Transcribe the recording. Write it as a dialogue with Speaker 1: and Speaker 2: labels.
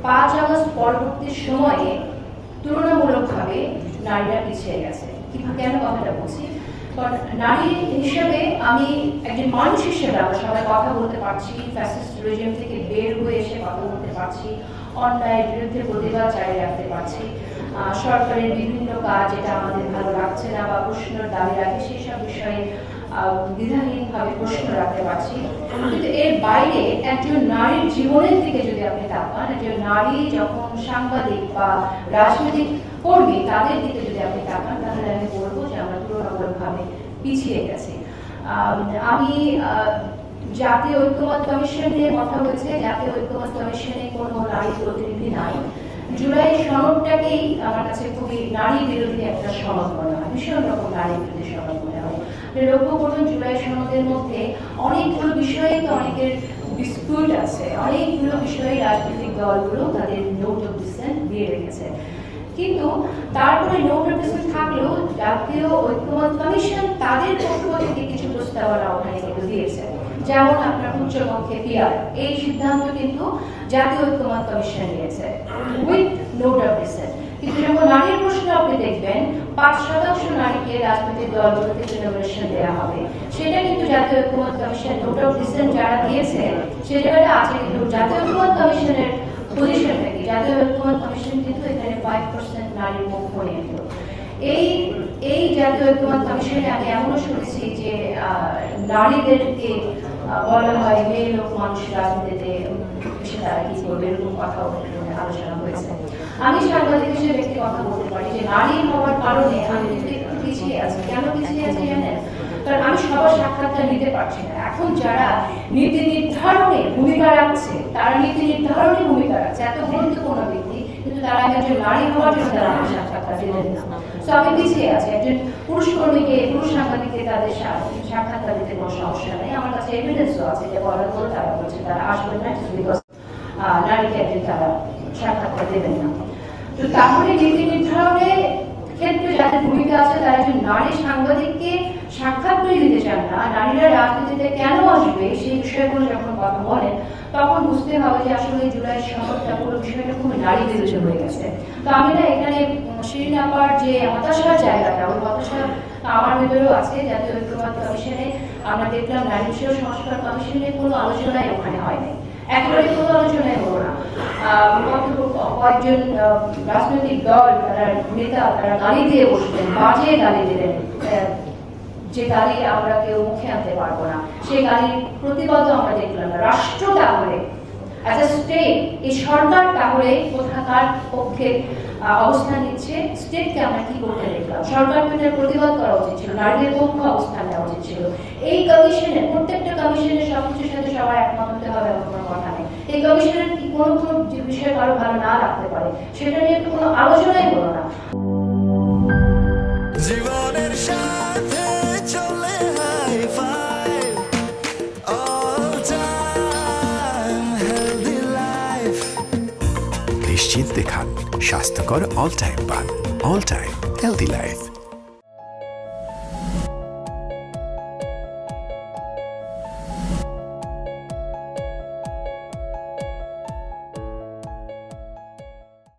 Speaker 1: 5 August পরবর্তী সময়ে তুলনামূলকভাবে নারীরা পিছিয়ে গেছে। কেন কথাটা বলছি? কারণ নারী হিসেবে আমি একজন মানুষ হিসেবে আমরা সবাই কথা বলতে পারছি, ফ্যাসিস্ট রেজিম থেকে বের হয়ে এসে কথা বলতে পারছি, অন্যায়ের বিরুদ্ধে প্রতিবাদ চালিয়ে রাখতে পারছি, সরকারের বিভিন্ন কাজ যেটা আমাদের ভালো লাগছে না বা প্রশ্নের দাবি রাখে সেই সব বিষয়ে দ্বিধাহীনভাবে প্রশ্ন রাখতে পারছি। কিন্তু এর বাইরে একজন নারীর জীবনের দিকে যদি আপনি তাকান, একজন নারী যখন সাংবাদিক বা রাজনৈতিক কর্মী তাদের দিকে যদি আপনি তাকান, তাহলে আমি বলবো যে আমরা তুলনামূলকভাবে পিছিয়ে গেছি। আমি জাতীয় ঐক্যমত্য কমিশন নিয়ে কথা হয়েছে। জাতীয় ঐক্যমত্য কমিশনে কোনো নারী প্রতিনিধি নাই। জুলাই সনদটাকেই আমার কাছে খুবই নারী বিরোধী একটা সনদ মনে হয়, ভীষণ রকম নারী বিরোধী সনদ মনে হয়। লক্ষ্য করুন, জুলাই সনদের মধ্যে অনেকগুলো বিষয়ে তো অনেকের ডিসপিউট আছে, অনেকগুলো বিষয়ে রাজনৈতিক দলগুলো তাদের নোট অফ ডিসেন্ট দিয়ে রেখেছে। কিন্তু তারপরে নোট অফ ডিসেন্ট থাকলেও জাতীয় ঐক্যমত্য কমিশন তাদের পক্ষ থেকে কিছু প্রস্তাবনা ওখানে কিন্তু দিয়েছে। যেমন আপনার উচ্চকক্ষে পিআর, এই সিদ্ধান্ত কিন্তু জাতীয় ঐক্যমত্য কমিশন নিয়েছে উইথ নোট অফ ডিসেন্ট। কিন্তু যখন নারীর প্রশ্ন আপনি দেখবেন 5% নারীকে রাজনৈতিক দলগুলো থেকে নমিনেশন দেওয়া হবে, সেটা কিন্তু জাতীয় ঐক্যমত্য কমিশন নোট অফ ডিসেন্ট যারা দিয়েছে সে জায়গাটা আছে। কিন্তু জাতীয় ঐক্যমত্য কমিশনের পজিশনটা কি? জাতীয় ঐক্যমত্য কমিশন কিন্তু এখানে 5% নারীর পক্ষ নিয়ে দিল। এই জাতীয় ঐক্যমত্য কমিশনে আমি এমনও শুনেছি যে নারীদেরকে বলা হয় মেয়ে লোক মানুষ, রাজনীতিতে সে তারা কি করবে, এরকম কথা আলোচনা হয়েছে। আমি সাংবাদিক হিসেবে একটি কথা বলতে পারি যে নারী হওয়ার কারণে আমি কিন্তু একটু পিছিয়ে আছি। কেন পিছিয়ে আছি জানেন? কারণ আমি সবার সাক্ষাৎকার নিতে পারছি না। এখন যারা নীতি নির্ধারণে ভূমিকা রাখছে, তারা নীতি নির্ধারণে ভূমিকা রাখছে, এত গুরুত্বপূর্ণ ব্যক্তি, কিন্তু তারা একজন নারী হওয়ার জন্য তারা আমার সাক্ষাৎকার দিলেন না। তো আমি পিছিয়ে আছি। একজন পুরুষ কর্মীকে, পুরুষ সাংবাদিককে তাদের সাক্ষাৎকার দিতে কোনো সমস্যা নেই। আমার কাছে এভিডেন্সও আছে যে বলার পরে তারা বলছে তারা আসবেন না, বিকজ নারীকে একদিন তারা সাক্ষাৎকার দেবেন না। তো তাহলে নীতি নির্ধারণের ক্ষেত্রে যাদের ভূমিকা আছে তারা একজন নারী সাংবাদিককে সাক্ষাৎ করে দিতে চান না, নারীরা রাজনীতিতে কেন আসবে সেই বিষয়গুলো যখন কথা বলেন, তখন বুঝতে হবে যে আসলে জুলাই সনদটা পুরো বিষয়টা খুব নারী বিরোধী হয়ে গেছে। তো আমি না এখানে শিরিন আপার যে হতাশার জায়গাটা, ওই হতাশা আমার ভেতরেও আছে। জাতীয় ঐক্যমত্য কমিশনে আমরা দেখলাম নারী বিষয় সংস্কার কমিশনের কোনো আলোচনাই ওখানে হয়নি, একেবারে কোনো আলোচনাই হলো না। কয়েকজন রাজনৈতিক দল, তারা নেতা, তারা গালি দিয়ে বসলেন, বাজে গালি দিলেন, যে গালি আমরা কেউ মুখে আনতে পারবো না, সেই গালির প্রতিবাদও আমরা দেখলাম না। রাষ্ট্র তাহলে অ্যাজ এ স্টেট, এই সরকার তাহলে কোথাকার পক্ষে অবস্থান নিচ্ছে, স্টেটকে আমরা কি করতে দেখলাম? সরকারকে এটার প্রতিবাদ করা উচিত ছিল, নারীদের পক্ষে অবস্থান নেওয়া উচিত ছিল। এই কমিশনের প্রত্যেকটা কমিশনের সবকিছুর সাথে সবাই একমত হতে হবে এমন কোনো কথা নেই। এই কমিশনের কোনো যে বিষয় কারো ভালো না লাগতে পারে সেটা নিয়ে তো কোনো আলোচনাই হলো না। জীবনের সাথে চলে hi-fi all time healthy life, নিশ্চিন্তে খান স্বাস্থ্যকর অল টাইম পান, অল টাইম হেলদি লাইফ।